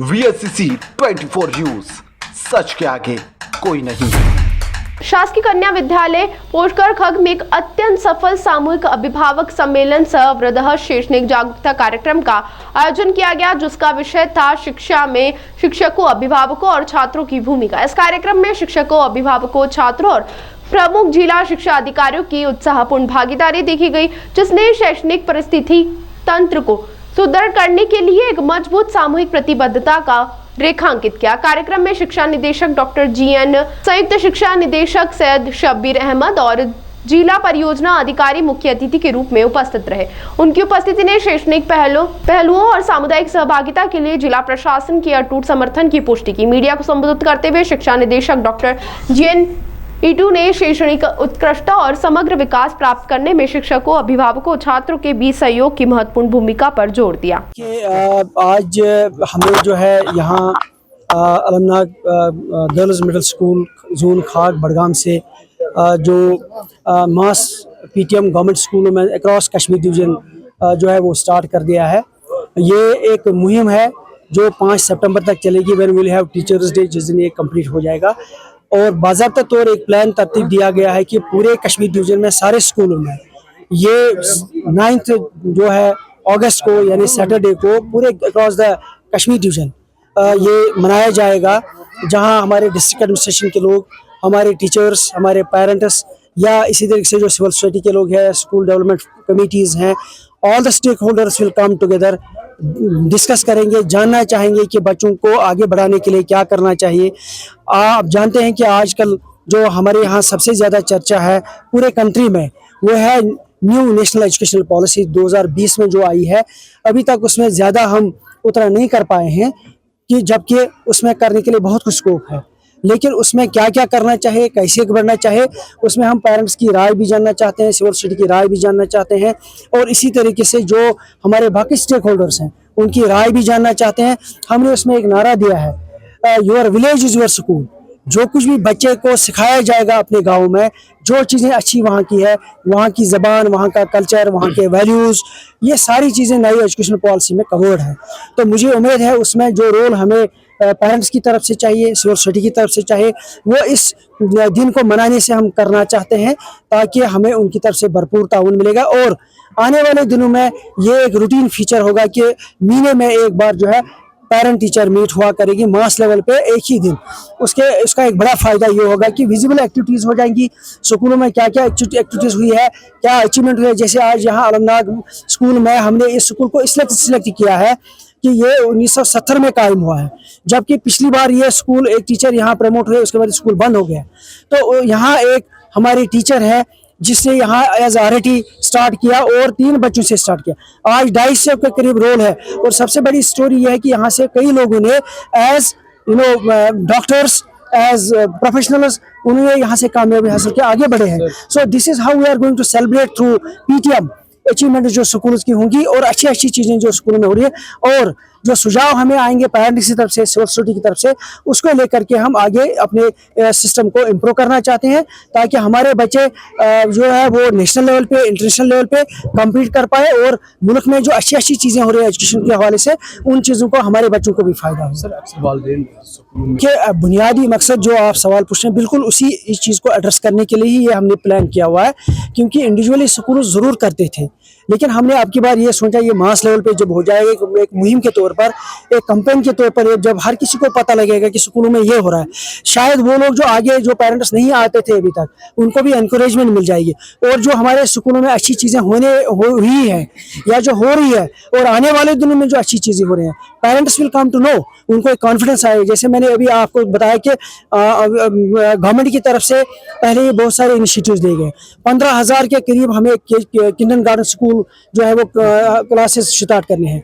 VSCC 24 news, सच के आगे कोई नहीं। शासकीय कन्या विद्यालय पोषकर खग में एक अत्यंत सफल सामूहिक अभिभावक सम्मेलन सह वृद्ध शैक्षणिक जागरूकता कार्यक्रम का आयोजन किया गया, जिसका विषय था शिक्षा में शिक्षकों, अभिभावकों और छात्रों की भूमिका। इस कार्यक्रम में शिक्षकों, अभिभावकों, छात्रों और प्रमुख जिला शिक्षा अधिकारियों की उत्साहपूर्ण भागीदारी देखी गई, जिसने शैक्षणिक परिस्थिति तंत्र को सुदृढ़ करने के लिए एक मजबूत सामूहिक प्रतिबद्धता का रेखांकित किया। कार्यक्रम में शिक्षा निदेशक डॉक्टर GN, संयुक्त शिक्षा निदेशक सैयद शब्बीर अहमद और जिला परियोजना अधिकारी मुख्य अतिथि के रूप में उपस्थित रहे। उनकी उपस्थिति ने शैक्षणिक पहलुओं और सामुदायिक सहभागिता के लिए जिला प्रशासन के अटूट समर्थन की पुष्टि की। मीडिया को संबोधित करते हुए शिक्षा निदेशक डॉक्टर GN ने शैक्षणिक उत्कृष्टता और समग्र विकास प्राप्त करने में शिक्षकों, अभिभावकों, छात्रों के बीच सहयोग की महत्वपूर्ण भूमिका पर जोर दिया। आज हमें जो है यहाँ Almanag girls middle school zone Khag Budgam से जो मास PTM गवर्नमेंट स्कूलों में अक्रॉस कश्मीर डिवीज़न जो है वो स्टार्ट कर दिया है। ये एक मुहिम है जो 5 सितंबर तक चलेगी, when we will have teachers day, जिस दिन ये कंप्लीट हो जाएगा। और बाज़ाब्ता तौर एक प्लान तरतीब दिया गया है कि पूरे कश्मीर डिवीज़न में सारे स्कूलों में ये 9 जो है अगस्त को यानी सैटरडे को पूरे अक्रॉस द कश्मीर डिवीज़न ये मनाया जाएगा, जहां हमारे डिस्ट्रिक्ट एडमिनिस्ट्रेशन के लोग, हमारे टीचर्स, हमारे पेरेंट्स या इसी तरीके से जो सिविल सोसाइटी के लोग हैं, स्कूल डेवलपमेंट कमिटीज़ हैं, all the stakeholders will come together, discuss करेंगे, जानना चाहेंगे कि बच्चों को आगे बढ़ाने के लिए क्या करना चाहिए। आप जानते हैं कि आजकल जो हमारे यहाँ सबसे ज़्यादा चर्चा है पूरे कंट्री में वो है न्यू नेशनल एजुकेशनल पॉलिसी 2020 में जो आई है। अभी तक उसमें ज़्यादा हम उतना नहीं कर पाए हैं, कि जबकि उसमें करने के लिए बहुत कुछ स्कोप है, लेकिन उसमें क्या क्या करना चाहिए, कैसे बढ़ना चाहिए, उसमें हम पेरेंट्स की राय भी जानना चाहते हैं, सिविल सोसाइटी की राय भी जानना चाहते हैं, और इसी तरीके से जो हमारे बाकी स्टेक होल्डर्स हैं उनकी राय भी जानना चाहते हैं। हमने उसमें एक नारा दिया है, your village is your school. जो कुछ भी बच्चे को सिखाया जाएगा अपने गाँव में, जो चीज़ें अच्छी वहाँ की है, वहाँ की ज़बान, वहाँ का कल्चर, वहाँ के वैल्यूज़, ये सारी चीज़ें नई एजुकेशन पॉलिसी में कवर्ड है। तो मुझे उम्मीद है उसमें जो रोल हमें पेरेंट्स की तरफ से चाहिए, सिविल सोसाइटी की तरफ से चाहिए, वो इस दिन को मनाने से हम करना चाहते हैं, ताकि हमें उनकी तरफ से भरपूर ताउन मिलेगा। और आने वाले दिनों में ये एक रूटीन फीचर होगा कि महीने में एक बार जो है पेरेंट टीचर मीट हुआ करेगी मास लेवल पे एक ही दिन। उसका एक बड़ा फ़ायदा ये होगा कि विजिबल एक्टिविटीज़ हो जाएंगी, स्कूलों में क्या क्या एक्टिविटीज़ हुई है, क्या अचीवमेंट हुई है। जैसे आज यहाँ अलमनाग स्कूल में हमने इस स्कूल को इसलिए सिलेक्ट किया है कि ये 1970 में कायम हुआ है, जबकि पिछली बार ये स्कूल एक टीचर यहाँ प्रमोट हुए, उसके बाद स्कूल बंद हो गया। तो यहाँ एक हमारी टीचर है जिसने यहाँ एज RAT स्टार्ट किया और 3 बच्चों से स्टार्ट किया। आज 250 के करीब रोल है। और सबसे बड़ी स्टोरी यह है कि यहाँ से कई लोगों ने एज डॉक्टर्स, एज प्रोफेशनल्स, उन्होंने यहाँ से कामयाबी हासिल किया, आगे बढ़े हैं। So this is how we are going to celebrate through PTM achievement जो स्कूल की होंगी और अच्छी अच्छी चीज़ें जो स्कूलों में हो रही है। और जो सुझाव हमें आएंगे पेरेंट्स की तरफ से, सिविल सोसाइटी की तरफ से, उसको लेकर के हम आगे अपने सिस्टम को इम्प्रूव करना चाहते हैं, ताकि हमारे बच्चे जो है वो नेशनल लेवल पे, इंटरनेशनल लेवल पे कम्पीट कर पाए, और मुल्क में जो अच्छी अच्छी चीज़ें हो रही है एजुकेशन के हवाले से, उन चीज़ों को हमारे बच्चों को भी फ़ायदा हो। सर, कि बुनियादी मकसद जो आप सवाल पूछ रहे हैं, बिल्कुल इस चीज़ को एड्रेस करने के लिए ही ये हमने प्लान किया हुआ है। क्योंकि इंडिविजुअली स्कूल ज़रूर करते थे, लेकिन हमने अब की बार ये सोचा ये मास लेवल पे जब हो जाएगा, एक मुहिम के तौर पर, एक कैंपेन के तौर पर, जब हर किसी को पता लगेगा कि स्कूलों में ये हो रहा है, शायद वो लोग जो आगे जो पेरेंट्स नहीं आते थे अभी तक, उनको भी एनकरेजमेंट मिल जाएगी। और जो हमारे स्कूलों में अच्छी चीज़ें हुई हैं या जो हो रही है, और आने वाले दिनों में जो अच्छी चीज़ें हो रही हैं, parents will come to know, उनको एक कॉन्फिडेंस आएगा। जैसे मैंने अभी आपको बताया कि गवर्नमेंट की तरफ से पहले ही बहुत सारे इनिशिएटिव्स दिए गए। 15,000 के करीब हमें किंडरगार्टन स्कूल जो है वो क्लासेस स्टार्ट करने हैं।